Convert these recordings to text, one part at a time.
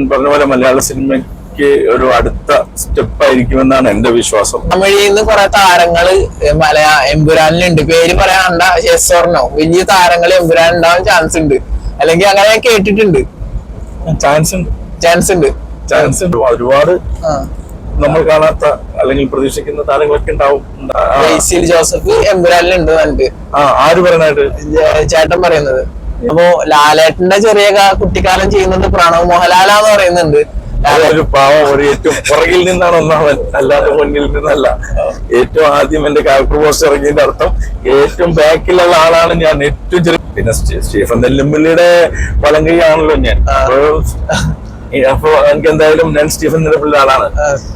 പറഞ്ഞ പോലെ മലയാള സിനിമയ്ക്ക് ഒരു അടുത്ത സ്റ്റെപ്പ് ആയിരിക്കുമെന്നാണ് എന്റെ വിശ്വാസം. തമിഴിൽ നിന്ന് കുറെ താരങ്ങള് എമ്പുരാനിലുണ്ട്. പേര് പറയാണ്ട യെസ്സോർണോ വലിയ താരങ്ങൾ എമ്പുരാൻ ഉണ്ടാവാൻ ചാൻസ് ഉണ്ട്, അല്ലെങ്കിൽ അങ്ങനെ കേട്ടിട്ടുണ്ട്. ചാൻസ് ഉണ്ട്. ഒരുപാട് നമ്മൾ കാണാത്ത അല്ലെങ്കിൽ പ്രതീക്ഷിക്കുന്ന താരങ്ങളൊക്കെ ഉണ്ടാവും. ബേസിൽ ജോസഫ് എമ്പുരാനിലുണ്ട് കണ്ട്. ആര് പറയാനായിട്ട്? ചേട്ടൻ പറയുന്നത്. അപ്പൊ ലാലേട്ടന്റെ ചെറിയ കുട്ടിക്കാലം ചെയ്യുന്നത് പ്രണവ് മോഹൻലാലാന്ന് പറയുന്നുണ്ട്. ഒരു പാവം, ഒരു ഏറ്റവും പുറകിൽ നിന്നാണ് ഒന്നാമൻ, അല്ലാതെ മുന്നിൽ നിന്നല്ല. ഏറ്റവും ആദ്യം എന്റെ ക്യാരക്ടർ പോസ്റ്റ് ഇറങ്ങിയതിന്റെ അർത്ഥം ഏറ്റവും ബാക്കിലുള്ള ആളാണ് ഞാൻ. ഏറ്റവും ചെറിയ പിന്നെ സ്റ്റീഫൻ നെല്ലുമ്പള്ളിയുടെ വലങ്കൈ ആണല്ലോ ഞാൻ. അപ്പൊ എനിക്ക് എന്തായാലും ഞാൻ സ്റ്റീഫൻ നെല്ലുമ്പള്ളിയുടെ ആളാണ്.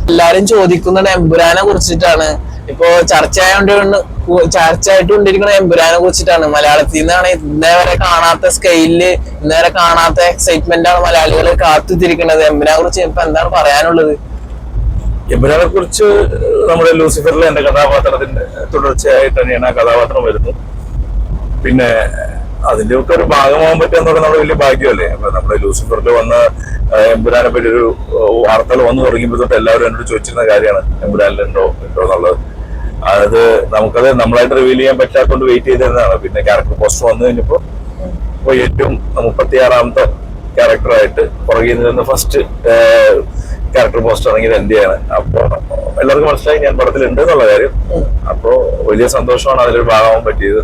എല്ലാരും ചോദിക്കുന്നത് എമ്പുരാനെ കുറിച്ചിട്ടാണ്. ഇപ്പൊ ചർച്ചയായിട്ടുകൊണ്ടിരിക്കുന്ന എമ്പുരാനെ കുറിച്ചിട്ടാണ്. മലയാളത്തിൽ നിന്നാണ് ഇന്നേ വരെ കാണാത്ത സ്കെയിലില്, ഇന്നേ വരെ കാണാത്ത എക്സൈറ്റ്മെന്റ് ആണ് മലയാളികൾ കാത്തുത്തിരിക്കുന്നത്. എമ്പുരാനെ കുറിച്ച് ഇപ്പൊ എന്താണ് പറയാനുള്ളത്? എമ്പുരാനെ കുറിച്ച് നമ്മുടെ ലൂസിഫറിലെ എന്റെ കഥാപാത്രത്തിന്റെ തുടർച്ചയായിട്ട് തന്നെയാണ് ആ കഥാപാത്രം വരുന്നത്. പിന്നെ അതിന്റെ ഒക്കെ ഒരു ഭാഗമാകാൻ പറ്റുക എന്ന് പറഞ്ഞാൽ വലിയ ഭാഗ്യമല്ലേ. അപ്പൊ നമ്മുടെ ലൂസിഫറിൽ വന്ന എമ്പുരാനെ പറ്റി ഒരു വാർത്തകൾ വന്നു തുടങ്ങിയപ്പോൾ തൊട്ട് എല്ലാവരും എന്നോട് ചോദിച്ചിരുന്ന കാര്യമാണ് എമ്പുരാനിലുണ്ടോ എന്നുള്ളത്. അത് നമുക്കത് നമ്മളായിട്ട് റിവീൽ ചെയ്യാൻ പറ്റാത്തതുകൊണ്ട് വെയിറ്റ് ചെയ്തിരുന്നതാണ്. പിന്നെ ക്യാരക്ടർ പോസ്റ്റർ വന്നു കഴിഞ്ഞപ്പോ ഏറ്റവും 36ാമത്തെ ക്യാരക്ടറായിട്ട് പുറകിൽ നിന്ന് ഫസ്റ്റ് ക്യാരക്ടർ പോസ്റ്റർ ഇറങ്ങിയത് എന്റെയാണ്. അപ്പൊ എല്ലാവർക്കും മനസ്സിലായി ഞാൻ പടത്തിലുണ്ട് എന്നുള്ള കാര്യം. അപ്പോ വലിയ സന്തോഷമാണ് അതിലൊരു ഭാഗമാകാൻ പറ്റിയത്.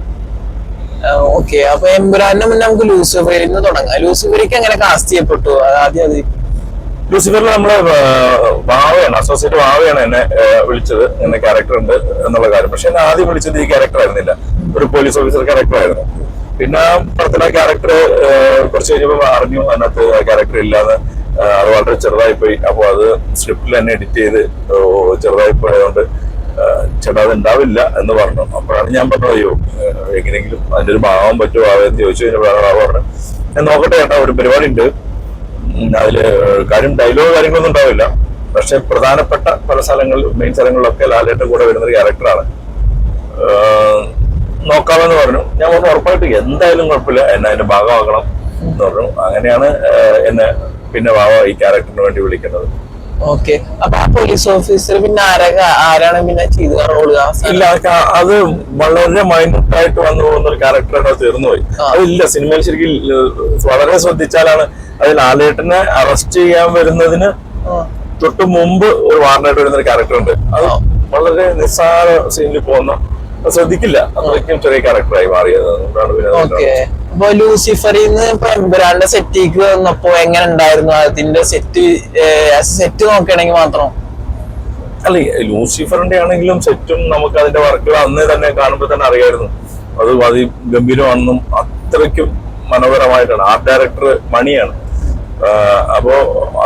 ഓക്കെ, അപ്പൊ എമ്പുരാന്റെ മുന്നേ നമുക്ക് ലൂസിഫറിൽ നിന്ന് തുടങ്ങാം. ലൂസിഫറിക്ക് എങ്ങനെ കാസ്റ്റ് ചെയ്യപ്പെട്ടു? ആദ്യം ലൂസിഫറിൽ നമ്മളെ വാവയാണ്, അസോസിയേറ്റ് വാവയാണ് എന്നെ വിളിച്ചത്. എന്നെ ക്യാരക്ടർ ഉണ്ട് എന്നുള്ള കാര്യം. പക്ഷെ എന്നെ ആദ്യം വിളിച്ചത് ഈ ക്യാരക്ടർ ആയിരുന്നില്ല, ഒരു പോലീസ് ഓഫീസർ ക്യാരക്ടർ ആയിരുന്നു. പിന്നെ പടത്തിലെ ക്യാരക്ടർ കുറച്ച് കഴിഞ്ഞപ്പോൾ അറിഞ്ഞു അതിനകത്ത് ക്യാരക്ടർ ഇല്ലാന്ന്. അത് വളരെ ചെറുതായി പോയി. അപ്പോൾ അത് സ്ക്രിപ്റ്റിൽ തന്നെ എഡിറ്റ് ചെയ്ത് ചെറുതായി പോയതുകൊണ്ട് ചേട്ടാ അത് ഉണ്ടാവില്ല എന്ന് പറഞ്ഞു. അപ്പോഴാണ് ഞാൻ പറഞ്ഞത് അയ്യോ എങ്ങനെയെങ്കിലും അതിന്റെ ഒരു ഭാഗം പറ്റുമോ എന്ന് ചോദിച്ചു കഴിഞ്ഞപ്പോൾ പറഞ്ഞു ഞാൻ നോക്കട്ടെ ചേട്ടാ, ഒരു പരിപാടി ഉണ്ട്, അതില് ഡയലോഗ് കാര്യങ്ങളൊന്നും ഉണ്ടാവില്ല, പക്ഷെ പ്രധാനപ്പെട്ട പല മെയിൻ സ്ഥലങ്ങളിലൊക്കെ ലാലേട്ടൻ കൂടെ വരുന്നൊരു ക്യാരക്ടറാണ്, നോക്കാമെന്ന് പറഞ്ഞു. ഞാൻ പറഞ്ഞു ഉറപ്പായിട്ട് എന്തായാലും കുഴപ്പമില്ല, എന്നെ അതിന്റെ ഭാഗമാക്കണം എന്ന് പറഞ്ഞു. അങ്ങനെയാണ് എന്നെ പിന്നെ വാവ ഈ ക്യാരക്ടറിന് വേണ്ടി വിളിക്കുന്നത്. ഓക്കെ, അപ്പൊ ആ പോലീസ് ഓഫീസർ പിന്നെ ആരാണ് പിന്നെ ചെയ്ത റോള്? ഇല്ല, അത് വളരെ മൈന്യൂട്ടായിട്ട് വന്നു പോകുന്ന ഒരു ക്യാരക്ടറായിട്ട് തീർന്നു പോയി. അതില്ല സിനിമയിൽ ശരിക്കും വളരെ ശ്രദ്ധിച്ചാലാണ് അതിൽ ലാലേട്ടനെ അറസ്റ്റ് ചെയ്യാൻ വരുന്നതിന് തൊട്ട് മുമ്പ് ഒരു വാർണായിട്ട് വരുന്ന ഒരു ക്യാരക്ടർ ഉണ്ട്. അത് വളരെ നിസ്സാര സീനിൽ പോകുന്ന ശ്രദ്ധിക്കില്ല, അത്രയ്ക്കും ചെറിയ ക്യാരക്ടറായി മാറിയത്. അപ്പൊ ലൂസിഫറിൽ നിന്ന് ഇപ്പൊ എമ്പുരാന്റെ സെറ്റിലേക്ക് വന്നപ്പോ എങ്ങനെ ഉണ്ടായിരുന്നു? അതിന്റെ സെറ്റ് നോക്കുകയാണെങ്കിൽ മാത്രം അല്ല, ലൂസിഫറിന്റെ ആണെങ്കിലും സെറ്റും നമുക്ക് അതിന്റെ വർക്കുകൾ അന്ന് തന്നെ കാണുമ്പോൾ തന്നെ അറിയായിരുന്നു അത് അതിഗംഭീരമാണെന്നും. അത്രയ്ക്കും മനോഹരമായിട്ടാണ്. ആർട്ട് ഡയറക്ടർ മണിയാണ്. അപ്പോ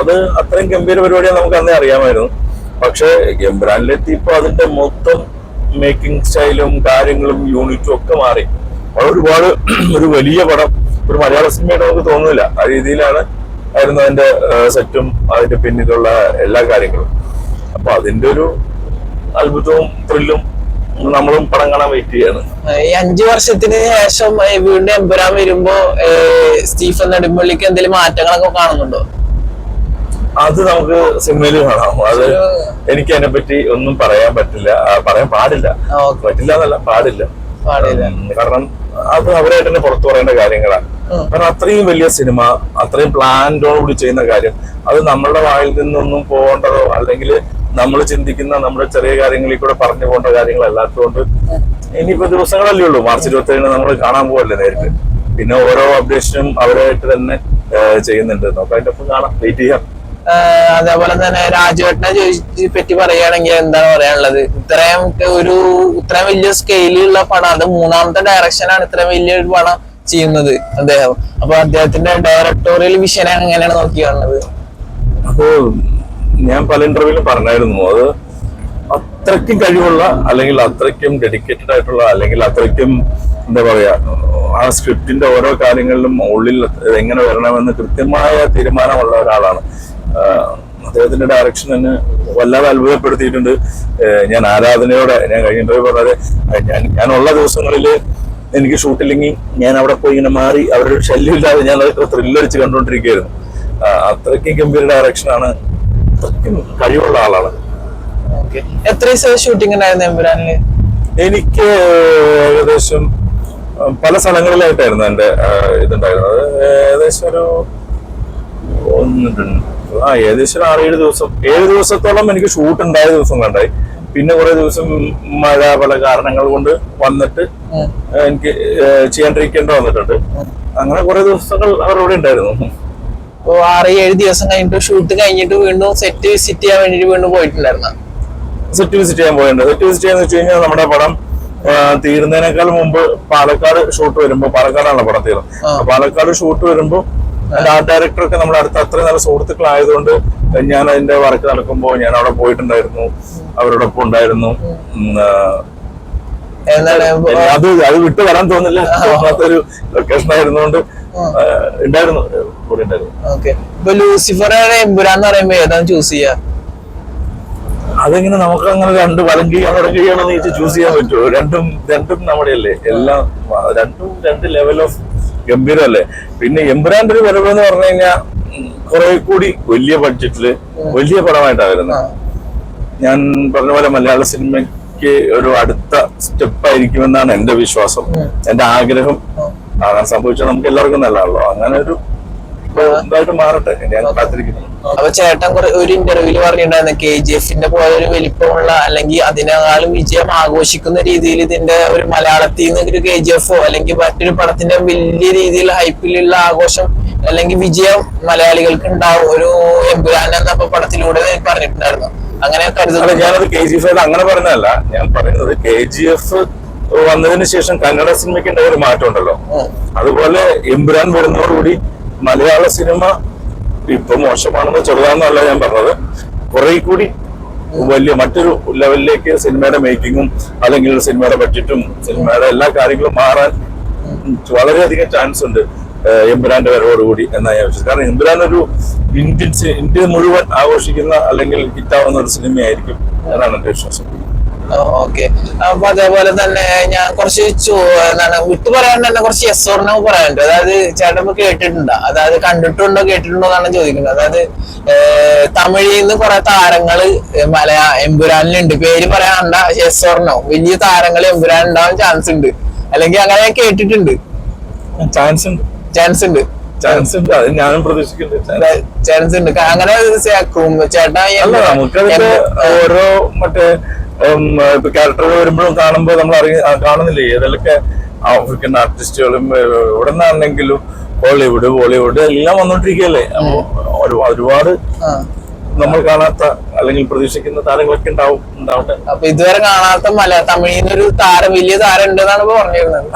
അത് അത്രയും ഗംഭീര പരിപാടിയാണ് നമുക്ക് അന്നേ അറിയാമായിരുന്നു. പക്ഷെ എമ്പുരാനിലെത്തിയപ്പോ അതിന്റെ മൊത്തം മേക്കിംഗ് സ്റ്റൈലും കാര്യങ്ങളും യൂണിറ്റും ഒക്കെ മാറി. ഒരുപാട് ഒരു വലിയ പടം, ഒരു മലയാള സിനിമയായിട്ട് നമുക്ക് തോന്നുന്നില്ല. ആ രീതിയിലാണ് ആയിരുന്നു അതിന്റെ സെറ്റും അതിന്റെ പിന്നിലുള്ള എല്ലാ കാര്യങ്ങളും. അപ്പൊ അതിന്റെ ഒരു അത്ഭുതവും ത്രില്ലും നമ്മളും പടം കാണാൻ വെയിറ്റ് ചെയ്യാണ്. ഈ 5 വർഷത്തിന് ശേഷം വീണ്ടും എമ്പുരാൻ വരുമ്പോ സ്റ്റീഫൻ നെടുമ്പള്ളിക്ക് എന്തെങ്കിലും മാറ്റങ്ങളൊക്കെ കാണുന്നുണ്ടോ? അത് നമുക്ക് സിനിമയിൽ കാണാം. അത് എനിക്ക് അതിനെ പറ്റി ഒന്നും പറയാൻ പറ്റില്ല, പറയാൻ പാടില്ല. പറ്റില്ല എന്നല്ല, പാടില്ല. കാരണം അത് അവരായിട്ട് തന്നെ പുറത്തു പറയേണ്ട കാര്യങ്ങളാണ്. കാരണം അത്രയും വലിയ സിനിമ, അത്രയും പ്ലാനോടുകൂടി ചെയ്യുന്ന കാര്യം, അത് നമ്മളുടെ വായിൽ നിന്നൊന്നും പോകേണ്ടതോ അല്ലെങ്കിൽ നമ്മൾ ചിന്തിക്കുന്ന നമ്മുടെ ചെറിയ കാര്യങ്ങളിൽ കൂടെ പറഞ്ഞു പോകേണ്ട കാര്യങ്ങളല്ലാത്തതുകൊണ്ട് ഇനിയിപ്പോ ദിവസങ്ങളല്ലേ ഉള്ളൂ. മാർച്ച് 27 നമ്മൾ കാണാൻ പോവല്ലേ നേരിട്ട്. പിന്നെ ഓരോ അപ്ഡേഷനും അവരായിട്ട് തന്നെ ചെയ്യുന്നുണ്ട്. നമുക്ക് അതിന്റെ ഒപ്പം കാണാം, വെയിറ്റ് ചെയ്യാം. അതേപോലെ തന്നെ രാജുവേട്ടനെ പറ്റി പറയുകയാണെങ്കിൽ എന്താണ് പറയാനുള്ളത്? ഇത്രയും വലിയ സ്കെയിലുള്ള പടം, അത് 3ാമത്തെ ഡയറക്ഷനാണ് ഇത്രയും വലിയൊരു പടം ചെയ്യുന്നത് അദ്ദേഹം. അപ്പൊ അദ്ദേഹത്തിന്റെ ഡയറക്ടോറിയൽ വിഷൻ എങ്ങനെയാണ് നോക്കി കാണുന്നത്? അപ്പോ ഞാൻ പല ഇന്റർവ്യൂവിലും പറഞ്ഞായിരുന്നു, അത് അത്രയ്ക്കും കഴിവുള്ള അല്ലെങ്കിൽ അത്രയ്ക്കും ഡെഡിക്കേറ്റഡ് ആയിട്ടുള്ള അല്ലെങ്കിൽ അത്രയ്ക്കും എന്താ പറയാ ആ സ്ക്രിപ്റ്റിന്റെ ഓരോ കാര്യങ്ങളിലും ഉള്ളിൽ എങ്ങനെ വരണമെന്ന് കൃത്യമായ തീരുമാനമുള്ള ഒരാളാണ്. അദ്ദേഹത്തിന്റെ ഡയറക്ഷൻ എന്നെ വല്ലാതെ അത്ഭുതപ്പെടുത്തിയിട്ടുണ്ട്. ഞാൻ ആരാധനയോടെ ഞാൻ കഴിഞ്ഞ ഇന്റർവ്യൂ പറഞ്ഞത്, ഞാനുള്ള ദിവസങ്ങളിൽ എനിക്ക് ഷൂട്ടില്ലെങ്കിൽ ഞാൻ അവിടെ പോയി ഇങ്ങനെ മാറി അവരുടെ ശല്യമില്ലാതെ ഞാൻ അതൊക്കെ ത്രില്ലടിച്ച് കണ്ടുകൊണ്ടിരിക്കുകയായിരുന്നു. അത്രയ്ക്കും ഗംഭീര ഡയറക്ഷനാണ്, അത്രയ്ക്കും കഴിവുള്ള ആളാണ്. എത്ര ദിവസം ഷൂട്ടിംഗ് ഉണ്ടായിരുന്നു എമ്പുരാനില്? എനിക്ക് ഏകദേശം പല സ്ഥലങ്ങളിലായിട്ടായിരുന്നു എന്റെ ഇതുണ്ടായിരുന്നത്. ഏകദേശം ഒരു ഏകദേശം 6-7 ദിവസം, 7 ദിവസത്തോളം എനിക്ക് ഷൂട്ട് ഉണ്ടായ ദിവസം കണ്ടായി. പിന്നെ കുറെ ദിവസം മഴ പല കാരണങ്ങൾ കൊണ്ട് വന്നിട്ട് എനിക്ക് ചെയ്യാണ്ടിരിക്കേണ്ട വന്നിട്ടുണ്ട്. അങ്ങനെ കുറെ ദിവസങ്ങൾ അവരവിടെ ഉണ്ടായിരുന്നു. 6-7 ദിവസം കഴിഞ്ഞിട്ട് ഷൂട്ട് കഴിഞ്ഞിട്ട് വീണ്ടും സെറ്റ് വിസിറ്റ് ചെയ്യാൻ വേണ്ടിട്ട് വീണ്ടും പോയിട്ടുണ്ടായിരുന്നു. സെറ്റ് വിസിറ്റ് ചെയ്യാൻ പോയിട്ടുണ്ട്. സെറ്റ് വിസിറ്റ് ചെയ്യാന്ന് വെച്ച് കഴിഞ്ഞാൽ നമ്മുടെ പടം തീരുന്നതിനേക്കാൾ മുമ്പ് പാലക്കാട് ഷൂട്ട് വരുമ്പോ, പാലക്കാടാണല്ലോ പടം തീർന്നത്, പാലക്കാട് ഷൂട്ട് വരുമ്പോ ആർട്ട് ഡയറക്ടറൊക്കെ നമ്മുടെ അടുത്ത് അത്രയും നല്ല സുഹൃത്തുക്കളായതുകൊണ്ട് ഞാൻ അതിന്റെ വർക്ക് നടക്കുമ്പോ ഞാൻ അവിടെ പോയിട്ടുണ്ടായിരുന്നു, അവരോടൊപ്പം ഉണ്ടായിരുന്നു. അത് വിട്ടു വരാൻ തോന്നില്ല, ഒരു ലൊക്കേഷൻ ആയിരുന്നുകൊണ്ട് ഉണ്ടായിരുന്നു, കൂടെ ഉണ്ടായിരുന്നു. ഇപ്പൊ ലൂസിഫർ എമ്പുരാൻ എന്ന് പറയുമ്പോ ഏതാണ് ചൂസ് ചെയ്യാ? അതെങ്ങനെ നമുക്ക് അങ്ങനെ രണ്ട് വലം കൈയാണോ ഇടം കൈയാണോ എന്ന് ചൂസ് ചെയ്യാൻ പറ്റുമോ? രണ്ടും നമ്മുടെ അല്ലേ, എല്ലാം രണ്ടും രണ്ട് ലെവൽ ഓഫ് ഗംഭീരല്ലേ. പിന്നെ എമ്പുരാന്റെ ഒരു വരവ് എന്ന് പറഞ്ഞു കഴിഞ്ഞാൽ കുറെ കൂടി വലിയ ബഡ്ജറ്റില് വലിയ പടമായിട്ടാണ് വരുന്നത്. ഞാൻ പറഞ്ഞ പോലെ മലയാള സിനിമയ്ക്ക് ഒരു അടുത്ത സ്റ്റെപ്പ് ആയിരിക്കുമെന്നാണ് എന്റെ വിശ്വാസം, എന്റെ ആഗ്രഹം. അങ്ങനെ സംഭവിച്ചാൽ നമുക്ക് എല്ലാവർക്കും നല്ലതാണല്ലോ. അങ്ങനെ ഒരു എന്തായിട്ട് മാറട്ടെ, ഞാൻ കാത്തിരിക്കുന്നു. അപ്പൊ ചേട്ടൻ ഒരു ഇന്റർവ്യൂല് പറഞ്ഞിട്ടുണ്ടായിരുന്നു KGF പോലെ ഒരു വലിപ്പമുള്ള അല്ലെങ്കിൽ അതിനേക്കാളും വിജയം ആഘോഷിക്കുന്ന രീതിയിൽ ഇതിന്റെ ഒരു മലയാളത്തിൽ നിന്ന് ഒരു KGF അല്ലെങ്കിൽ മറ്റൊരു പടത്തിന്റെ വലിയ രീതിയിൽ ഹൈപ്പിലുള്ള ആഘോഷം അല്ലെങ്കിൽ വിജയം മലയാളികൾക്ക് ഉണ്ടാവും ഒരു എമ്പുരാൻ എന്ന പടത്തിലൂടെ പറഞ്ഞിട്ടുണ്ടായിരുന്നു. അങ്ങനെ കരുതുന്നത്. ഞാനത് KGF അങ്ങനെ പറഞ്ഞതല്ല, ഞാൻ പറയുന്നത് KGF വന്നതിന് ശേഷം കന്നഡ സിനിമയ്ക്ക് ഉണ്ടായ ഒരു മാറ്റം ഉണ്ടല്ലോ, അതുപോലെ എമ്പുരാൻ വരുന്നതോടുകൂടി മലയാള സിനിമ ഇപ്പൊ മോശമാണെന്ന് ചെറുതാണെന്നല്ല ഞാൻ പറഞ്ഞത്, കുറെ കൂടി വലിയ മറ്റൊരു ലെവലിലേക്ക് സിനിമയുടെ മേക്കിങ്ങും അല്ലെങ്കിൽ സിനിമയുടെ ബഡ്ജറ്റും സിനിമയുടെ എല്ലാ കാര്യങ്ങളും മാറാൻ വളരെയധികം ചാൻസ് ഉണ്ട് എമ്പുരാന്റെ വരവോടുകൂടി എന്നാണ് ഞാൻ വിശ്വസിച്ചത്. കാരണം എമ്പുരാൻ ഒരു ഇന്ത്യ മുഴുവൻ ആഘോഷിക്കുന്ന അല്ലെങ്കിൽ ഹിറ്റാവുന്ന ഒരു സിനിമയായിരിക്കും എന്നാണ് എന്റെ വിശ്വാസം. ഓക്കെ. അപ്പൊ അതേപോലെ തന്നെ ഞാൻ കുറച്ച് എന്താണ് വിട്ടു പറയാൻ തന്നെ കുറച്ച് യെസ് ഓർ നോ പറയാനുണ്ട്. അതായത് ചേട്ടൻ ഇപ്പൊ കേട്ടിട്ടുണ്ടോ, അതായത് കണ്ടിട്ടുണ്ടോ കേട്ടിട്ടുണ്ടോ എന്നാണ് ചോദിക്കുന്നത്. അതായത് തമിഴിൽ നിന്ന് കുറെ താരങ്ങള് എമ്പുരാനിലുണ്ട്, പേര് പറയാണ്ട, യെസ് ഓർ നോ, വലിയ താരങ്ങൾ എമ്പുരാൻ ഉണ്ടാവാൻ ചാൻസ് ഉണ്ട്, അല്ലെങ്കിൽ അങ്ങനെ ഞാൻ കേട്ടിട്ടുണ്ട്. ചാൻസ് ഉണ്ട്, അത് ഞാനും പ്രതീക്ഷിക്കുന്നുണ്ട്, ചാൻസ് ഉണ്ട്. അങ്ങനെ ചേട്ടാ നമുക്കതിന്റെ ഓരോ മറ്റേ ഇപ്പൊ ക്യാരക്ടർ വരുമ്പോഴും കാണുമ്പോ നമ്മൾ കാണുന്നില്ലേ ഏതൊക്കെ ആഫ്രിക്കൻ ആർട്ടിസ്റ്റുകളും എവിടെ നിന്നാണെങ്കിലും ബോളിവുഡ് എല്ലാം വന്നോണ്ടിരിക്കുകയല്ലേ. അപ്പൊ ഒരുപാട് നമ്മൾ കാണാത്ത അല്ലെങ്കിൽ പ്രതീക്ഷിക്കുന്ന താരങ്ങളൊക്കെ ഉണ്ടാവട്ടെ. അപ്പൊ ഇതുവരെ കാണാത്ത തമിഴിൽ നിന്നൊരു വലിയ താരം ഉണ്ടെന്നാണ് ഇപ്പൊ പറഞ്ഞിരുന്നത്.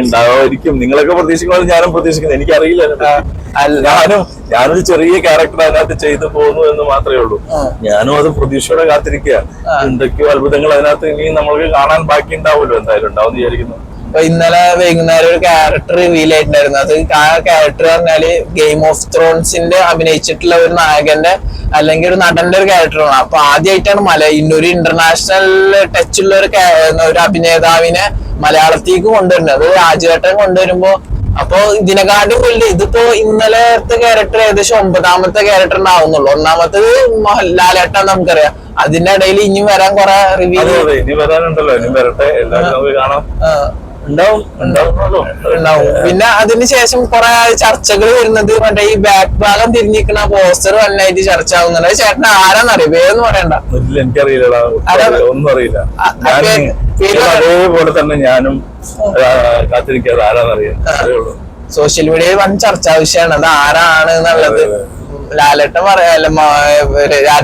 ഉണ്ടാവായിരിക്കും, നിങ്ങളൊക്കെ പ്രതീക്ഷിക്കുന്നത് ഞാനും പ്രതീക്ഷിക്കുന്നത്, എനിക്കറിയില്ല. ഞാനൊരു ചെറിയ ക്യാരക്ടർ അതിനകത്ത് ചെയ്തു പോകുന്നു എന്ന് മാത്രമേ ഉള്ളൂ. ഞാനും അത് പ്രതീക്ഷയോടെ കാത്തിരിക്കുക. എന്തൊക്കെയോ അത്ഭുതങ്ങൾ അതിനകത്ത് ഇനി നമ്മൾക്ക് കാണാൻ ബാക്കി ഉണ്ടാവുമല്ലോ, എന്തായാലും ഉണ്ടാവും വിചാരിക്കുന്നു. അപ്പൊ ഇന്നലെ വൈകുന്നേരം ഒരു ക്യാരക്ടർ റിവീൽ ആയിട്ടുണ്ടായിരുന്നു. അത് ആ ക്യാരക്ടർ പറഞ്ഞാല് ഗെയിം ഓഫ് ത്രോൺസിന്റെ അഭിനയിച്ചിട്ടുള്ള ഒരു നായകന്റെ അല്ലെങ്കിൽ ഒരു നടന്റെ ഒരു ക്യാരക്ടറാണ്. അപ്പൊ ആദ്യമായിട്ടാണ് ഒരു ഇന്റർനാഷണൽ ടച്ച് ഉള്ള ഒരു അഭിനേതാവിനെ മലയാളത്തേക്ക് കൊണ്ടുവരുന്നത്. അത് രാജേട്ടൻ കൊണ്ടുവരുമ്പോ അപ്പൊ ഇതിനെക്കാട്ടും വലിയ ഇതിപ്പോ ഇന്നലത്തെ ക്യാരക്ടർ ഏകദേശം 9ാമത്തെ ക്യാരക്ടർ ഉണ്ടാവുന്നുള്ളൂ. 1ാമത്തത് ലാലേട്ടൻ നമുക്കറിയാം. അതിന്റെ ഇടയിൽ ഇനി വരാൻ കുറെ റിവ്യൂ വരാനുണ്ടല്ലോ, ഇനി വരട്ടെ, എല്ലാവരും നമുക്ക് കാണാം. ഉണ്ടാവും. പിന്നെ അതിനുശേഷം കുറെ ചർച്ചകൾ വരുന്നത് മറ്റേ ഈ ബാക്ക് ഭാഗം തിരിഞ്ഞിരിക്കുന്ന പോസ്റ്റർ നന്നായിട്ട് ചർച്ച ആവുന്നുണ്ട്. ചേട്ടൻ ആരാന്നറിയോ? പേരെന്ന് പറയണ്ട. എനിക്കറിയില്ല, ഒന്നും അറിയില്ല. അതേപോലെ തന്നെ ഞാനും കാത്തിരിക്കാതെ ആരാന്നറിയാം. സോഷ്യൽ മീഡിയയിൽ വൻ ചർച്ചാ വിഷയമാണ് അത് ആരാണ് എന്നുള്ളത്. ലാലേട്ടൻ പറയാല്ല,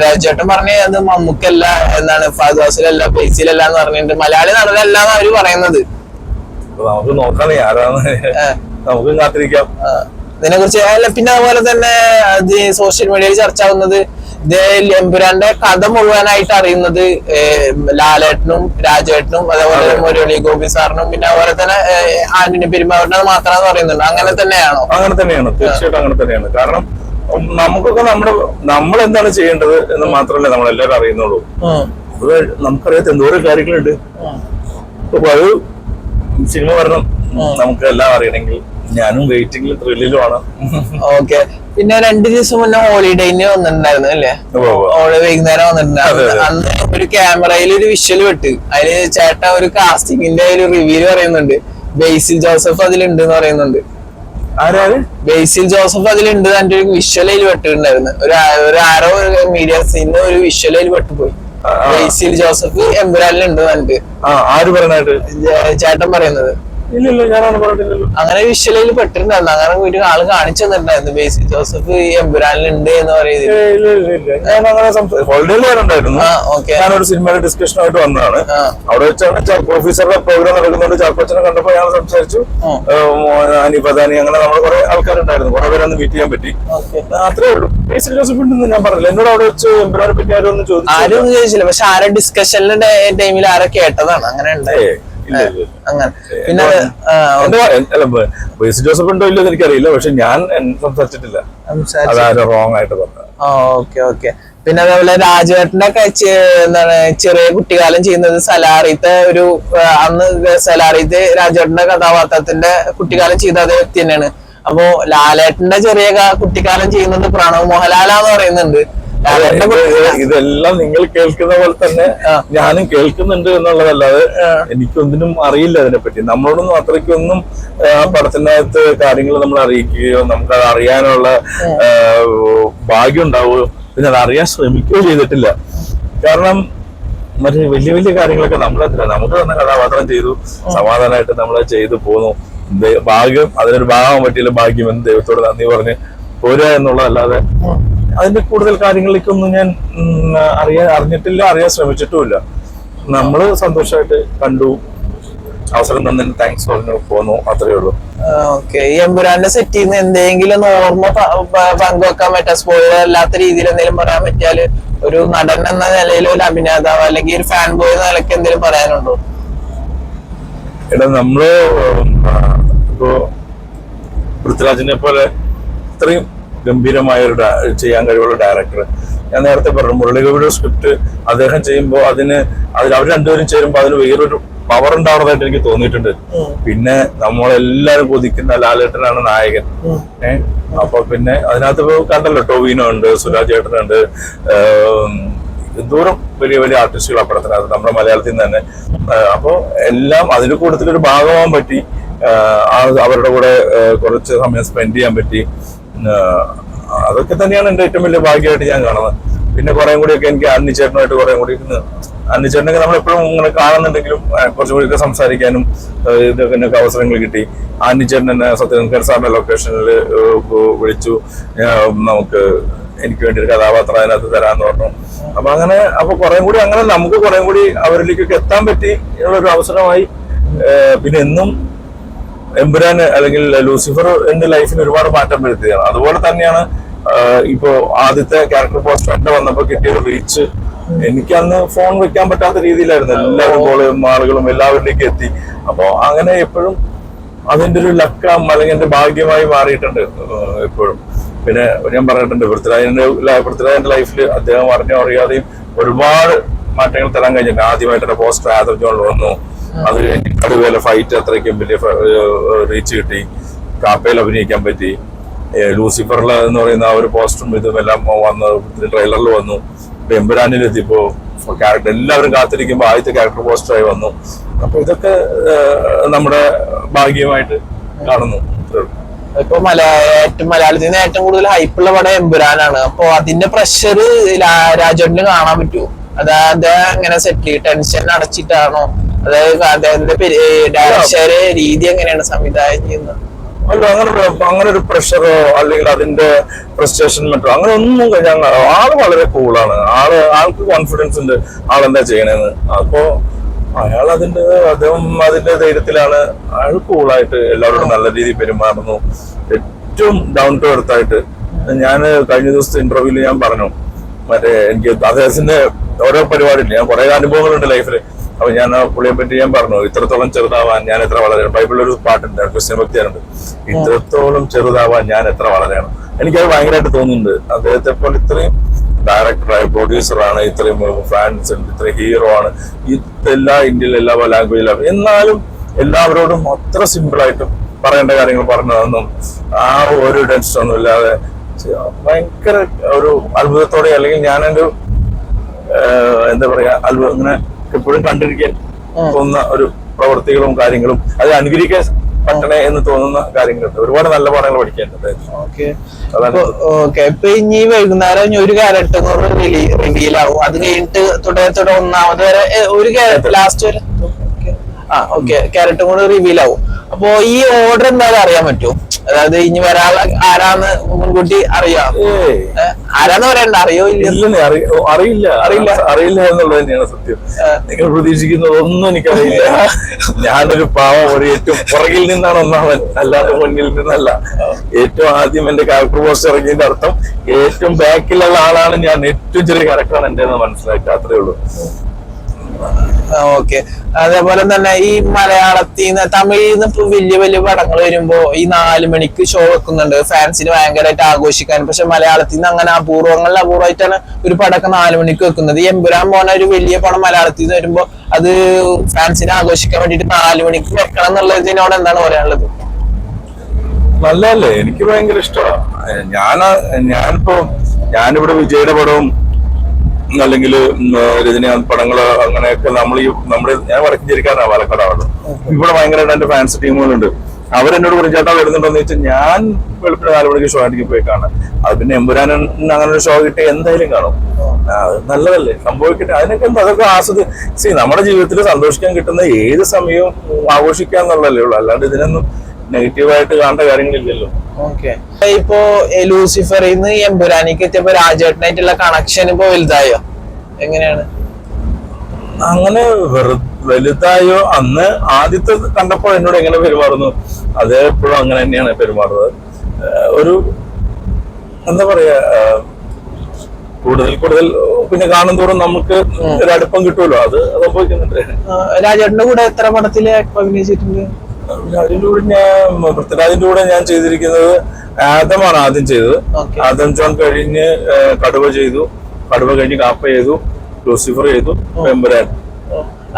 രാജേട്ടൻ പറഞ്ഞ അത് മമ്മൂക്കല്ല, എന്താണ് ഫഹദ് ഫാസിലല്ല, ബേസിലല്ല എന്ന് പറഞ്ഞിട്ട് മലയാളി നടനല്ല എന്ന് അവര് പറയുന്നത്. നമുക്ക് നോക്കാനേ ആരാന്ന്, നമുക്ക് കാത്തിരിക്കാം. ഇതിനെ കുറിച്ച് പിന്നെ അതുപോലെ തന്നെ അത് സോഷ്യൽ മീഡിയയിൽ ചർച്ച ആവുന്നത് എമ്പുരാന്റെ കഥ മുഴുവനായിട്ട് അറിയുന്നത് ലാലേട്ടനും രാജേട്ടനും അതേപോലെ മുരളി ഗോപി സാറിനും പിന്നെ അതുപോലെ തന്നെ ആന്റണി പെരുമാറിനും മാത്രമാണെന്ന് പറയുന്നുണ്ട്. അങ്ങനെ തന്നെയാണോ? അങ്ങനെ തന്നെയാണ്, തീർച്ചയായിട്ടും അങ്ങനെ തന്നെയാണ്. കാരണം നമുക്കൊക്കെ നമ്മൾ എന്താണ് ചെയ്യേണ്ടത് എന്ന് മാത്രമല്ലേ നമ്മളെല്ലാവരും അറിയുന്നുള്ളൂ. നമുക്കറിയാത്ത എന്തോരം കാര്യങ്ങളുണ്ട്. അപ്പൊ അത് സിനിമ വരണം, നമുക്ക് എല്ലാം അറിയണമെങ്കിൽ ഞാനും വെയിറ്റിംഗിലും ത്രില്ലിലുമാണ്. ഓക്കെ. പിന്നെ 2 ദിവസം മുന്നേ ഹോളിഡേന് വന്നിട്ടുണ്ടായിരുന്നു അല്ലേ? വൈകുന്നേരം വന്നിട്ടുണ്ടായിരുന്നു. അന്ന് ഒരു ക്യാമറയിൽ ഒരു വിഷ്വൽ വിട്ട് അതില് ചേട്ടൻ ഒരു കാസ്റ്റിംഗിന്റെ ഒരു റിവ്യൂ പറയുന്നുണ്ട്. ബേസിൽ ജോസഫ് അതിലുണ്ട് എന്ന് പറയുന്നുണ്ട്. ആരാണ് ബേസിൽ ജോസഫ് അതിലുണ്ട്? എന്റെ ഒരു വിഷ്വലയിൽ വെട്ടിട്ടുണ്ടായിരുന്നു. ഒരു ആരോ മീഡിയ സീനിന് ഒരു വിഷ്വലയിൽ വെട്ടുപോയി. ബേസിൽ ജോസഫ് എമ്പുരാനിലുണ്ട് എന്നിട്ട് ആര് പറഞ്ഞായിട്ട് ചേട്ടൻ പറയുന്നത്. ഇല്ലല്ലോ, ഞാനാണ് പറഞ്ഞില്ലല്ലോ. അങ്ങനെ വിഷ്വലയിൽ പെട്ടിട്ടുണ്ടായിരുന്നു. അങ്ങനെ ഒരു ആള് കാണിച്ചു തന്നിട്ടുണ്ടായിരുന്നു ബേസിൽ ജോസഫ് എമ്പുരാനിലുണ്ട് എന്ന് പറയുന്നത്. ഞാനൊരു സിനിമയുടെ ഡിസ്കഷനായിട്ട് വന്നതാണ്. അവിടെ വെച്ചാണ് ഓഫീസറുടെ പ്രോഗ്രാം നടക്കുന്നുണ്ട്. ചാക്കോച്ചനെ കണ്ടപ്പോ ഞാൻ സംസാരിച്ചു. അനിപദാനി അങ്ങനെ നമ്മൾ കുറെ ആൾക്കാരുണ്ടായിരുന്നു. കുറെ പേരൊന്ന് മീറ്റ് ചെയ്യാൻ പറ്റി. അത്രേ ഉള്ളൂ. ബേസിൽ ജോസഫ് ഉണ്ടെന്ന് ഞാൻ പറഞ്ഞില്ല. എന്നോട് അവിടെ വെച്ച് എമ്പുരാനെ പറ്റി ആരും ഒന്നും ചോദിച്ചില്ല. പക്ഷെ ആരോ ഡിസ്കഷനിലെ ടൈമിൽ ആരോ കേട്ടതാണ്. അങ്ങനെ ഉണ്ടായി. അങ്ങനെ പിന്നെ ബേസിൽ ജോസഫ് ഉണ്ടോ ഇല്ലെന്ന് എനിക്കറിയില്ല. പക്ഷെ ഞാൻ സംസാരിച്ചിട്ടില്ല. അതാരും റോങ് ആയിട്ട് പറഞ്ഞു. Okay okay. പിന്നെ അതേപോലെ രാജുവേട്ടന്റെ എന്താണ് ചെറിയ കുട്ടിക്കാലം ചെയ്യുന്നത് സലാറിത്തെ ഒരു അന്ന് സലാറിത്തെ രാജുവേട്ടന്റെ കഥാപാത്രത്തിന്റെ കുട്ടിക്കാലം ചെയ്ത അതേ വ്യക്തി തന്നെയാണ്. അപ്പോ ലാലേട്ടന്റെ ചെറിയ കുട്ടിക്കാലം ചെയ്യുന്നത് പ്രണവ് മോഹൻലാലാന്ന് പറയുന്നുണ്ട്. ഇതെല്ലാം നിങ്ങൾ കേൾക്കുന്ന പോലെ തന്നെ ഞാനും കേൾക്കുന്നുണ്ട് എന്നുള്ളതല്ലാതെ എനിക്കൊന്നിനും അറിയില്ല അതിനെപ്പറ്റി. നമ്മളോടൊന്നും അത്രയ്ക്കൊന്നും പടത്തിനകത്ത് കാര്യങ്ങൾ നമ്മൾ അറിയിക്കുകയോ നമുക്കത് അറിയാനുള്ള ഭാഗ്യം ഉണ്ടാവുകയോ പിന്നെ അത് അറിയാൻ ശ്രമിക്കുകയോ ചെയ്തിട്ടില്ല. കാരണം മറ്റേ വലിയ വലിയ കാര്യങ്ങളൊക്കെ നമ്മളെത്തില്ല. നമുക്ക് തന്നെ കഥാപാത്രം ചെയ്തു, സമാധാനമായിട്ട് നമ്മൾ ചെയ്തു പോന്നു. ഭാഗ്യം അതിനൊരു ഭാഗം പറ്റിയില്ല. ഭാഗ്യം എന്ന് ദൈവത്തോട് നന്ദി പറഞ്ഞ് പോരുക എന്നുള്ളതല്ലാതെ അതിന്റെ കൂടുതൽ കാര്യങ്ങളിലേക്കൊന്നും ഞാൻ അറിഞ്ഞിട്ടില്ല, അറിയാൻ ശ്രമിച്ചിട്ടുമില്ല. നമ്മള് സന്തോഷമായിട്ട് കണ്ടു, അവസരം തന്നതിന് താങ്ക്സ് പറഞ്ഞു പോന്നു, അത്രേ ഉള്ളൂ. ഓക്കെ. ഈ എമ്പുരാന്റെ സെറ്റിൽ നിന്ന് എന്തെങ്കിലും ഓർമ്മ പങ്കുവെക്കാൻ പറ്റാ, സ്പോയിലർ അല്ലാത്ത രീതിയിൽ എന്തെങ്കിലും പറയാൻ പറ്റിയാല് ഒരു നടൻ എന്ന നിലയിൽ ഒരു അഭിനേതാവ് അല്ലെങ്കിൽ ഒരു ഫാൻ ബോയ് എന്ന നിലയ്ക്ക് എന്തെങ്കിലും പറയാനുണ്ടോ? എടാ, നമ്മള് ഇപ്പോ പൃഥ്വിരാജിനെ പോലെ ഇത്രയും ഗംഭീരമായ ഒരു ചെയ്യാൻ കഴിവുള്ള ഡയറക്ടർ, ഞാൻ നേരത്തെ പറഞ്ഞു മുരളിഗോപിയുടെ സ്ക്രിപ്റ്റ് അദ്ദേഹം ചെയ്യുമ്പോൾ അവർ രണ്ടുപേരും ചേരുമ്പോൾ അതിന് വേറൊരു പവർ ഉണ്ടാവുന്നതായിട്ട് എനിക്ക് തോന്നിയിട്ടുണ്ട്. പിന്നെ നമ്മളെല്ലാരും കൊതിക്കുന്ന ലാലേട്ടനാണ് നായകൻ. അപ്പൊ പിന്നെ അതിനകത്ത് കണ്ടല്ലോ, ടോവിനോ ഉണ്ട്, സുരാജ് ഏട്ടനുണ്ട്, ദൂരം വലിയ വലിയ ആർട്ടിസ്റ്റുകൾ അപ്പുറത്തിനകത്ത് നമ്മുടെ മലയാളത്തിൽ നിന്ന് തന്നെ. അപ്പൊ എല്ലാം അതിന്റെ കൂട്ടത്തിലൊരു ഭാഗമാകാൻ പറ്റി, അവരുടെ കൂടെ കുറച്ച് സമയം സ്പെൻഡ് ചെയ്യാൻ പറ്റി. അതൊക്കെ തന്നെയാണ് എന്റെ ഏറ്റവും വലിയ ഭാഗ്യമായിട്ട് ഞാൻ കാണുന്നത്. പിന്നെ കുറെ കൂടിയൊക്കെ എനിക്ക് അന്നിച്ചേട്ടനായിട്ട് കുറെ കൂടി അന്നിച്ചേട്ടനൊക്കെ നമ്മൾ എപ്പോഴും ഇങ്ങനെ കാണുന്നുണ്ടെങ്കിലും കുറച്ചും കൂടിയൊക്കെ സംസാരിക്കാനും ഇതൊക്കെ എനിക്ക് അവസരങ്ങൾ കിട്ടി. അന്നിച്ചേട്ടൻ എന്നെ സത്യനന്ദൻ സാറിന്റെ ലൊക്കേഷനിൽ വിളിച്ചു, എനിക്ക് വേണ്ടി ഒരു കഥാപാത്രം അതിനകത്ത് തരാന്ന് പറഞ്ഞു. അപ്പൊ കുറെ കൂടി അങ്ങനെ നമുക്ക് കുറെ കൂടി അവരിലേക്കൊക്കെ എത്താൻ പറ്റി ഉള്ളൊരു അവസരമായി. പിന്നെ എന്നും എമ്പുരാന് അല്ലെങ്കിൽ ലൂസിഫർ എന്റെ ലൈഫിന് ഒരുപാട് മാറ്റം വരുത്തിയാണ്. അതുപോലെ തന്നെയാണ് ഇപ്പോ ആദ്യത്തെ ക്യാരക്ടർ പോസ്റ്റർ എന്റെ വന്നപ്പോ കിട്ടിയ റീച്ച്. എനിക്ക് അന്ന് ഫോൺ വെക്കാൻ പറ്റാത്ത രീതിയിലായിരുന്നു. എല്ലാവരും ആളുകളും എല്ലാവരിലേക്കും എത്തി. അപ്പൊ അങ്ങനെ എപ്പോഴും അതിന്റെ ഒരു ലക്കം അല്ലെങ്കിൽ എന്റെ ഭാഗ്യമായി മാറിയിട്ടുണ്ട് എപ്പോഴും. പിന്നെ ഞാൻ പറഞ്ഞിട്ടുണ്ട്, പൃഥ്വിരാജിന്റെ ലൈഫിൽ അദ്ദേഹം അറിയാതെയും ഒരുപാട് മാറ്റങ്ങൾ തരാൻ കഴിഞ്ഞിട്ടുണ്ട്. ആദ്യമായിട്ട് എന്റെ പോസ്റ്റർ ആദർ ജോണിൽ വന്നു. അത് അതുപോലെ ഫൈറ്റ് അത്രയ്ക്കും വലിയ റീച്ച് കിട്ടി. കാപ്പയിൽ അഭിനയിക്കാൻ പറ്റി. ലൂസിഫറിൽ എന്ന് പറയുന്ന ആ ഒരു പോസ്റ്ററും ഇതും എല്ലാം വന്ന് ട്രെയിലറിൽ വന്നു. എമ്പുരാനിലെത്തിയപ്പോ ക്യാരക്ടർ എല്ലാവരും കാത്തിരിക്കുമ്പോൾ ആദ്യത്തെ ക്യാരക്ടർ പോസ്റ്ററായി വന്നു. അപ്പൊ ഇതൊക്കെ നമ്മുടെ ഭാഗ്യമായിട്ട് കാണുന്നു. ഇപ്പൊ മലയാളത്തിൽ നിന്ന് ഏറ്റവും കൂടുതൽ ഹൈപ്പുള്ള പടം എമ്പുരാനാണ്. അപ്പൊ അതിന്റെ പ്രഷർ രാജേട്ടന് കാണാൻ പറ്റുമോ? അതായത് അങ്ങനെ സെറ്റിൽ ടെൻഷൻ അടച്ചിട്ടാണോ? അതായത് അദ്ദേഹത്തിന്റെ ഡയറക്ഷന്റെ രീതി എങ്ങനെയാണ് സംവിധാനം ചെയ്യുന്നത്? അല്ല, അങ്ങനെ ഒരു പ്രഷറോ അല്ലെങ്കിൽ അതിന്റെ ഫ്രസ്ട്രേഷൻ മറ്റോ അങ്ങനെ ഒന്നും ആള് വളരെ കൂളാണ്. ആൾക്ക് കോൺഫിഡൻസ് ഉണ്ട് ആളെന്താ ചെയ്യണേന്ന്. അപ്പോ അദ്ദേഹം അതിന്റെ ധൈര്യത്തിലാണ്. അയാൾ കൂളായിട്ട് എല്ലാവരോടും നല്ല രീതിയിൽ പെരുമാറുന്നു. ഏറ്റവും ഡൗൺ ടു എർത്ത് ആയിട്ട്. ഞാൻ കഴിഞ്ഞ ദിവസത്തെ ഇന്റർവ്യൂവിൽ ഞാൻ പറഞ്ഞു, എനിക്ക് അദ്ദേഹത്തിന്റെ ഓരോ പരിപാടിയില്ല, ഞാൻ കുറെ അനുഭവങ്ങളുണ്ട് ലൈഫിൽ. അപ്പൊ ഞാൻ പുള്ളിയെ പറ്റി ഞാൻ പറഞ്ഞു, ഇത്രത്തോളം ചെറുതാവാൻ ഞാൻ എത്ര വളരെയാണ്. ബൈബിളിലൊരു പാട്ടുണ്ട്, ക്രിസ്ത്യൻ ഭക്തിയാറുണ്ട്, ഇത്രത്തോളം ചെറുതാവാൻ ഞാൻ എത്ര വളരെയാണ്. എനിക്കത് ഭയങ്കരമായിട്ട് തോന്നുന്നുണ്ട്. അദ്ദേഹത്തെ പോലെ ഇത്രയും ഡയറക്ടറാണ്, പ്രൊഡ്യൂസറാണ്, ഇത്രയും ഫാൻസ് ഉണ്ട്, ഇത്രയും ഹീറോ ആണ്, എല്ലാ ഇന്ത്യയിലെ എല്ലാ ലാംഗ്വേജിലും. എന്നാലും എല്ലാവരോടും അത്ര സിമ്പിളായിട്ടും പറയേണ്ട കാര്യങ്ങൾ പറഞ്ഞു തന്നും ആ ഒരു ടെൻഷനൊന്നും ഇല്ലാതെ ഭയങ്കര ഒരു അത്ഭുതത്തോടെ, അല്ലെങ്കിൽ ഞാനൊരു എന്താ പറയാ ഇങ്ങനെ എപ്പോഴും കണ്ടിരിക്കാൻ തോന്നുന്ന ഒരു പ്രവൃത്തികളും കാര്യങ്ങളും അത് അനുകരിക്കാൻ പറ്റണേ എന്ന് തോന്നുന്ന കാര്യങ്ങളുണ്ട്. ഒരുപാട് നല്ല പാഠങ്ങൾ പഠിക്കാനുണ്ട്. ഇപ്പൊ ഇനി വൈകുന്നേരം ഇനി ഒരു ക്യാരറ്റ് റിവീലാവും. അത് കഴിഞ്ഞിട്ട് തുടരെ ഒന്നാമത് വരെ ഒരു ക്യാരറ്റ് ലാസ്റ്റ് വരെ ക്യാരറ്റും കൂടെ റിവീലാവും. അപ്പൊ ഈ ഓർഡർ എന്തായാലും അറിയാൻ പറ്റുമോ? അതായത് ഇനി വരാൻ ആരാന്ന് മുൻകൂട്ടി അറിയാം? ആരാന്ന് പറയണ്ട, അറിയോ ഇല്ല? അറിയില്ല എന്നുള്ളത് തന്നെയാണ് സത്യം. നിങ്ങൾ പ്രതീക്ഷിക്കുന്നതൊന്നും എനിക്കറിയില്ല. ഞാനൊരു പാവം, ഒരു ഏറ്റവും പുറകിൽ നിന്നാണ് ഒന്നാമൻ, അല്ലാതെ മുന്നിൽ നിന്നല്ല. ഏറ്റവും ആദ്യം എന്റെ ക്യാരക്ടർ പോസ്റ്റ് ഇറങ്ങിയതിന്റെ അർത്ഥം ഏറ്റവും ബാക്കിലുള്ള ആളാണ് ഞാൻ, ഏറ്റവും ചെറിയ ക്യാരക്ടറാണ് എന്റെ എന്ന് മനസ്സിലാക്കി, അത്രേ ഉള്ളൂ. ഓക്കെ. അതേപോലെ തന്നെ ഈ മലയാളത്തിൽ നിന്ന് തമിഴിൽ നിന്ന് ഇപ്പൊ വലിയ വലിയ പടങ്ങൾ വരുമ്പോ ഈ 4 മണിക്ക് ഷോ വെക്കുന്നുണ്ട് ഫാൻസിന് ഭയങ്കരമായിട്ട് ആഘോഷിക്കാൻ. പക്ഷെ മലയാളത്തിൽ നിന്ന് അങ്ങനെ അപൂർവമായിട്ടാണ് ഒരു പടമൊക്കെ 4 മണിക്ക് വെക്കുന്നത്. ഈ എമ്പുരാൻ പോണ ഒരു വലിയ പടം മലയാളത്തിൽ നിന്ന് വരുമ്പോ അത് ഫാൻസിനെ ആഘോഷിക്കാൻ വേണ്ടിട്ട് 4 മണിക്ക് വെക്കണം എന്നുള്ളതിനോട് എന്താണ് പറയാനുള്ളത്? നല്ലതല്ലേ, എനിക്ക് ഭയങ്കര ഇഷ്ടമാണ്. ഞാനിവിടെ വിജയുടെ പടവും അല്ലെങ്കിൽ രജനീകാന്ത് പടങ്ങള് അങ്ങനെയൊക്കെ ഞാൻ വടക്കഞ്ചേരിക്കാരനാണ്, പാലക്കാടാണ്. ഇവിടെ ഭയങ്കരമായിട്ട് എന്റെ ഫാൻസ് ടീമുകളുണ്ട്. അവരെന്നോട് പറയും ചേട്ടാ വരുന്നുണ്ടോന്ന് ചോദിച്ചാൽ ഞാൻ വെളുപ്പിന് 4 മണിക്ക് ഷോ ആണെങ്കിൽ പോയി കാണാം. അത് പിന്നെ എമ്പുരാൻ അങ്ങനെ ഒരു ഷോ കിട്ടി എന്തായാലും കാണും. നല്ലതല്ലേ, സംഭവിക്കട്ടെ. അതൊക്കെ നമ്മുടെ ജീവിതത്തിൽ സന്തോഷിക്കാൻ കിട്ടുന്ന ഏത് സമയവും ആഘോഷിക്കാന്നുള്ളതല്ലേ ഉള്ളൂ. അല്ലാണ്ട് ഇതിനൊന്നും നെഗറ്റീവായിട്ട് കാണേണ്ട കാര്യങ്ങളില്ലല്ലോ. ഓക്കെ. ഇപ്പോ ലൂസിഫറിൽ നിന്ന് എമ്പുരാനിക്ക് എത്തിയപ്പോ രാജേട്ടനായിട്ടുള്ള കണക്ഷൻ ഇപ്പൊ വലുതായോ? എങ്ങനെയാണ്? അങ്ങനെ വലുതായോ? അന്ന് ആദ്യത്തെ കണ്ടപ്പോൾ എന്നോട് എങ്ങനെ പെരുമാറുന്നു അതേ എപ്പോഴും അങ്ങനെ തന്നെയാണ് പെരുമാറുന്നത്. ഒരു എന്താ പറയാ, കൂടുതൽ പിന്നെ കാണും തോറും നമുക്ക് ഒരു അടുപ്പം കിട്ടുമല്ലോ, അത് സംഭവിക്കുന്നുണ്ട്. രാജേട്ടന്റെ കൂടെ എത്ര പടത്തില് അഭിനയിച്ചിട്ടുണ്ട്? പൃഥ്വിരാജിന്റെ കൂടെ ഞാൻ ചെയ്തിരിക്കുന്നത് ആദമാണ് ആദ്യം ചെയ്തത്. ആദം ജോൺ കഴിഞ്ഞ് കടുവ ചെയ്തു, കടുവ കഴിഞ്ഞ് കാപ്പ ചെയ്തു, ലൂസിഫർ ചെയ്തു, എമ്പുരാൻ.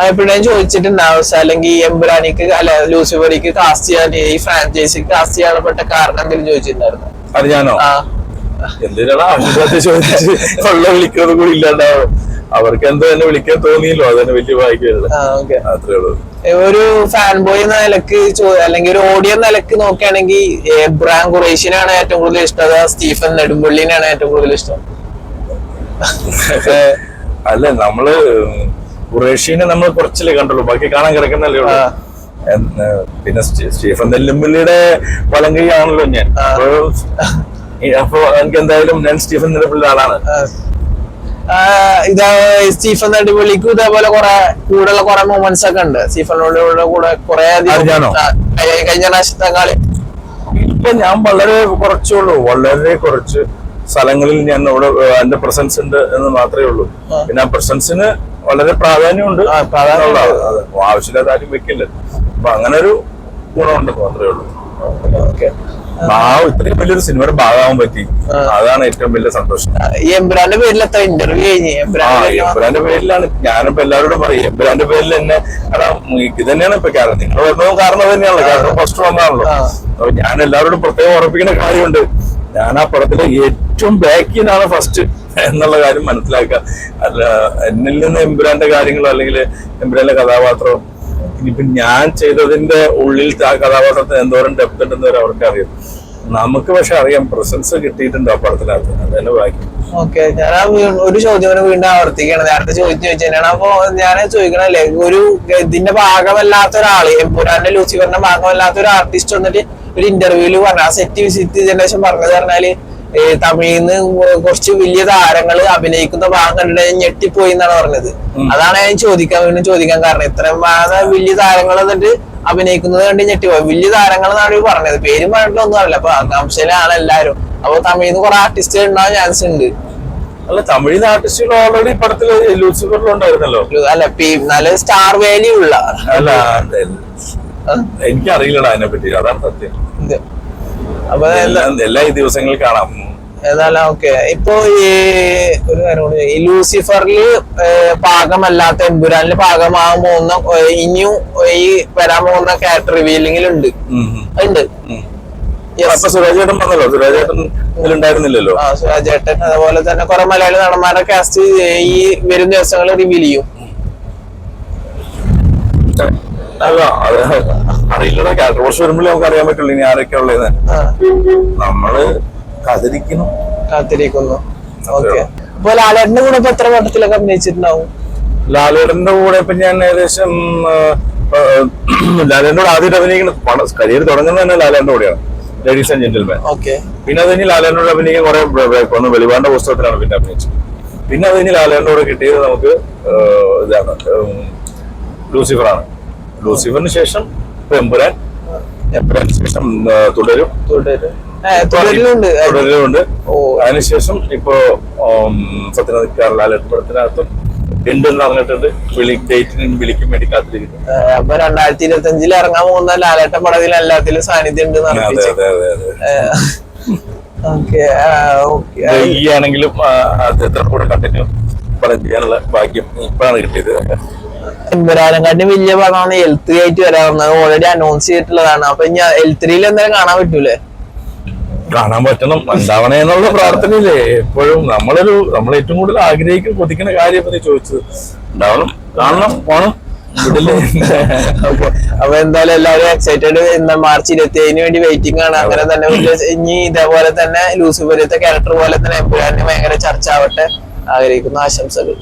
എപ്പോഴും ചോദിച്ചിട്ടുണ്ടാവും അല്ലെങ്കിൽ എമ്പുരാനിക്ക് അല്ല ലൂസിഫറിക്ക് കാസ്റ്റ് ചെയ്യാൻ, ഈ ഫ്രാഞ്ചൈസിക്ക് കാസ്റ്റ് ചെയ്യാനപ്പെട്ട കാരണം എന്തെങ്കിലും ചോദിച്ചിട്ടുണ്ടായിരുന്നു? അത് ഞാനോ? എന്തിനാണ് അവരുടെ ചോദിച്ച് ഉള്ള വിളിക്കുന്നത് കൂടി ഇല്ലാണ്ടാവും. അവർക്ക് എന്തോ എന്നെ വിളിക്കാൻ തോന്നിയല്ലോ, അതെന്നെ വലിയ ഭാഗ്യമല്ലേ. അത്രേ ഉള്ളൂ. ഒരു ഫാൻ ബോയ് എന്ന നിലക്ക് അല്ലെങ്കിൽ ഒരു ഓഡിയൻ നിലക്ക് നോക്കുകയാണെങ്കിൽ എബ്രാഹിം ഖുറൈഷിനാണ് ഏറ്റവും കൂടുതൽ ഇഷ്ടം, സ്റ്റീഫൻ നെടുമ്പള്ളിനാണ് ഏറ്റവും കൂടുതൽ ഇഷ്ടം? അല്ല, നമ്മള് ഖുറൈഷിനെ നമ്മൾ കുറച്ചല്ലേ കണ്ടുള്ളൂ, ബാക്കി കാണാൻ കിടക്കുന്നല്ലേ ഉള്ളൂ. പിന്നെ സ്റ്റീഫൻ നെടുമ്പള്ളിയുടെ വലങ്കൈ ആണല്ലോ ഞാൻ. അപ്പൊ എനിക്ക് എന്തായാലും ഞാൻ സ്റ്റീഫൻ നെടുമ്പള്ളിയുടെ ആളാണ്. സ്റ്റീഫൻ നെടുമ്പള്ളിക്കും ഇതേപോലെ കൂടെയുള്ള കുറെ മൊമെന്റ്സ് ഒക്കെ ഉണ്ട്. സ്റ്റീഫനോട് കൂടെ കുറെ കഴിഞ്ഞ പ്രാവശ്യത്തെക്കാളും ഇപ്പൊ ഞാൻ വളരെ കുറച്ച് സ്ഥലങ്ങളിൽ ഞാൻ അവിടെ എന്റെ പ്രസൻസ് ഉണ്ട് എന്ന് മാത്രമേ ഉള്ളൂ. പിന്നെ ആ പ്രസൻസിന് വളരെ പ്രാധാന്യമുണ്ട്. ആവശ്യമില്ലാത്ത ആരും വെക്കില്ല. അപ്പൊ അങ്ങനെ ഒരു ഗുണമുണ്ട് മാത്രമേ ഉള്ളൂ. ഇത്രയും വലിയൊരു സിനിമയുടെ ഭാഗമാകാൻ പറ്റി, അതാണ് ഏറ്റവും വലിയ സന്തോഷം. ഈ എമ്പുരാന്റെ പേരിൽ എത്ര ഇന്റർവ്യൂ കഴിഞ്ഞു? എമ്പുരാന്റെ പേരിലാണ് ഞാനിപ്പോ എല്ലാവരോടും പറയും, എമ്പുരാന്റെ പേരിൽ തന്നെ ഇത് തന്നെയാണ് ഇപ്പൊ കാരണം. നിങ്ങൾ വരുന്നതും കാരണം തന്നെയാണല്ലോ, കാരണം ഫസ്റ്റ് വന്നാണല്ലോ. അപ്പൊ ഞാൻ എല്ലാവരോടും പ്രത്യേകം ഉറപ്പിക്കുന്ന കാര്യമുണ്ട്, ഞാൻ ആ പടത്തിലെ ഏറ്റവും ബാക്കിനാണ് ഫസ്റ്റ് എന്നുള്ള കാര്യം മനസ്സിലാക്കുക. അല്ല, എന്നിൽ നിന്ന് എമ്പുരാന്റെ കാര്യങ്ങളോ അല്ലെങ്കിൽ എമ്പുരാന്റെ കഥാപാത്രവും ഇനിയിപ്പോ ഞാൻ ചെയ്തതിന്റെ ഉള്ളിൽ ആ കഥാപാത്രത്തിന് എന്തോരം ഡെപ്ത് ഉണ്ടെന്ന് വരെ അവർക്ക് അറിയാം. നമുക്ക് പക്ഷെ അറിയാം, പ്രസൻസ് കിട്ടിയിട്ടുണ്ട് ആ പടത്തിനകത്ത്, അതന്നെ ബാക്കി. ഓക്കെ. ഞാൻ ഒരു ചോദ്യം വീണ്ടും ആവർത്തിക്കുകയാണ്, നേരത്തെ ചോദിച്ചാണ്. അപ്പൊ ഞാൻ ചോദിക്കണല്ലേ, ഒരു ഇതിന്റെ ഭാഗമല്ലാത്ത ഒരാള്, എമ്പുരാന്റെ ലൂസിഫറിന്റെ ഭാഗമല്ലാത്ത ഒരു ആർട്ടിസ്റ്റ് വന്നിട്ട് ഒരു ഇന്റർവ്യൂല് പറഞ്ഞു, ആ സെറ്റ് വിസിറ്റ് ചെയ്തതിനു ശേഷം പറഞ്ഞത് പറഞ്ഞാല് തമിഴിൽ നിന്ന് കുറച്ച് വലിയ താരങ്ങൾ അഭിനയിക്കുന്ന ഭാഗം കണ്ടിട്ട് ഞെട്ടിപ്പോയി എന്നാണ് പറഞ്ഞത്. അതാണ് ഞാൻ ചോദിക്കാൻ കാരണം. ഇത്രയും വലിയ താരങ്ങൾ എന്നിട്ട് അഭിനയിക്കുന്നത് കണ്ട് ഞെട്ടിപ്പോയി. വലിയ താരങ്ങൾ എന്നാണ് പറഞ്ഞത്, പേരും പറഞ്ഞിട്ടൊന്നും അറിയില്ല. അപ്പൊ ആകാംക്ഷയിലാണ് എല്ലാരും. അപ്പൊ തമിഴിൽ നിന്ന് കുറെ ആർട്ടിസ്റ്റുകൾ ഉണ്ടാവാൻ ചാൻസ് ഉണ്ട്. അല്ല, തമിഴിൽ ആർട്ടിസ്റ്റുകൾ ഓൾറെഡി പടത്തില് ലൂസിഫറിലുണ്ടായിരുന്നല്ലോ. അല്ല, നല്ല സ്റ്റാർ വാല്യൂ ഉള്ള. അല്ല, എനിക്കറിയില്ലടാ അതിനെ പറ്റി, അതാണ് സത്യം. അപ്പൊ എല്ലാ ഈ ദിവസങ്ങളിൽ കാണാം. ഏതായാലും ഓക്കെ. ഇപ്പൊ ഈ ഒരു കാര്യം കൂടി, ഈ ലൂസിഫറില് പാകമല്ലാത്ത എമ്പുരാനില് പാകമാകാൻ പോകുന്ന ഇനിയും ഈ വരാൻ പോകുന്ന ക്യാരക്ടർ റിവീലിംഗിലുണ്ട് ഉണ്ട്. സുരാജ് ചേട്ടൻ പറഞ്ഞല്ലോ, സുരാജ് ചേട്ടൻ ഇതിലുണ്ടായിരുന്നില്ലല്ലോ. ആ സുരാജ് ചേട്ടൻ, അതുപോലെ തന്നെ കുറെ മലയാളി നടന്മാരെ കാസ്റ്റ് ഈ വരും ദിവസങ്ങളിൽ റിവീൽ ചെയ്യും. അറിയില്ലടാ, ക്യാരക്ടർ കുറച്ച് വരുമ്പോഴേ നമുക്ക് അറിയാൻ പറ്റുള്ളൂ ഇനി ആരൊക്കെ ഉള്ളത്. നമ്മള് കാത്തിരിക്കുന്നു. ഓക്കെ. അപ്പൊ ലാലേട്ടന്റെ കൂടെ ഇപ്പൊ എത്ര പടത്തിലൊക്കെ അഭിനയിച്ചിട്ടുണ്ടാവും? ലാലേട്ടന്റെ കൂടെ ഇപ്പൊ ഞാൻ ഏകദേശം ലാലേട്ടൻ്റെ കൂടെ ആദ്യമായിട്ട് അഭിനയിക്കുന്ന കരിയർ തുടങ്ങുന്നത് തന്നെ ലാലേട്ടന്റെ കൂടെയാണ്, ലേഡീസ് ആൻഡ് ജെന്റിൽമാൻ. ഓക്കെ. പിന്നെ അത് കഴിഞ്ഞ് ലാലേട്ടനോട് അഭിനയിക്കാൻ കുറെ ഒന്ന് വെളിവാണ്ട പുസ്തകത്തിലാണ് പിന്നെ അഭിനയിച്ചത്. പിന്നെ അത് കഴിഞ്ഞ് ലാലേട്ടൻ്റെ കൂടെ കിട്ടിയത് നമുക്ക് ഇതാണ് ലൂസിഫറാണ്. ലൂസിഫറിന് ശേഷം എമ്പുരാൻ, എമ്പുരാന് ശേഷം തുടരുന്നുണ്ട്. അതിനുശേഷം ഇപ്പോ സത്യനന്ദിക്കാർ ലാലേട്ടൻ പടത്തിനകത്തും ഉണ്ടെന്ന് അറിഞ്ഞിട്ടുണ്ട്. ഡേറ്റിന് വിളിക്കും വേണ്ടി കാത്തിരിക്കുന്നു. അപ്പൊ 2025 ഇറങ്ങാൻ പോകുന്ന ലാലേട്ടൻ പടത്തിൽ എല്ലാത്തിലും സാന്നിധ്യം ഉണ്ട്. ഈ ആണെങ്കിലും എത്ര കൂടെ കണ്ടിന്യൂ ചെയ്യാനുള്ള ഭാഗ്യം ഇപ്പോഴാണ് കിട്ടിയത്. എമ്പുരാനെക്കാട്ടി വലിയ പടമാണ് L3 ആയിട്ട് വരാറുള്ളത്. ഓൾറെഡി അനൗൺസ് ചെയ്തിട്ടുള്ളതാണ്. അപ്പൊ ഇനി L3 എന്തായാലും കാണാൻ പറ്റൂലേ? കാണാൻ പറ്റണം, ഉണ്ടാവണേ എന്നുള്ള പ്രാർത്ഥനയില്ലേ എപ്പോഴും. നമ്മൾ ഏറ്റവും കൂടുതൽ ആഗ്രഹിക്കുന്ന കൊതിക്കുന്ന കാര്യം നീ ചോദിച്ചത്. ഉണ്ടാവണം, കാണണം, പോണം. അപ്പൊ എന്തായാലും എല്ലാവരും എക്സൈറ്റഡ്. മാർച്ച് 27 വേണ്ടി വെയിറ്റിംഗ് ആണ്. അങ്ങനെ തന്നെ ഇനി ഇതേപോലെ തന്നെ ലൂസിഫറിയത്തെ ക്യാരക്ടർ പോലെ തന്നെ എമ്പുരാന് ഭയങ്കര ചർച്ച ആവട്ടെ ആഗ്രഹിക്കുന്ന ആശംസകൾ.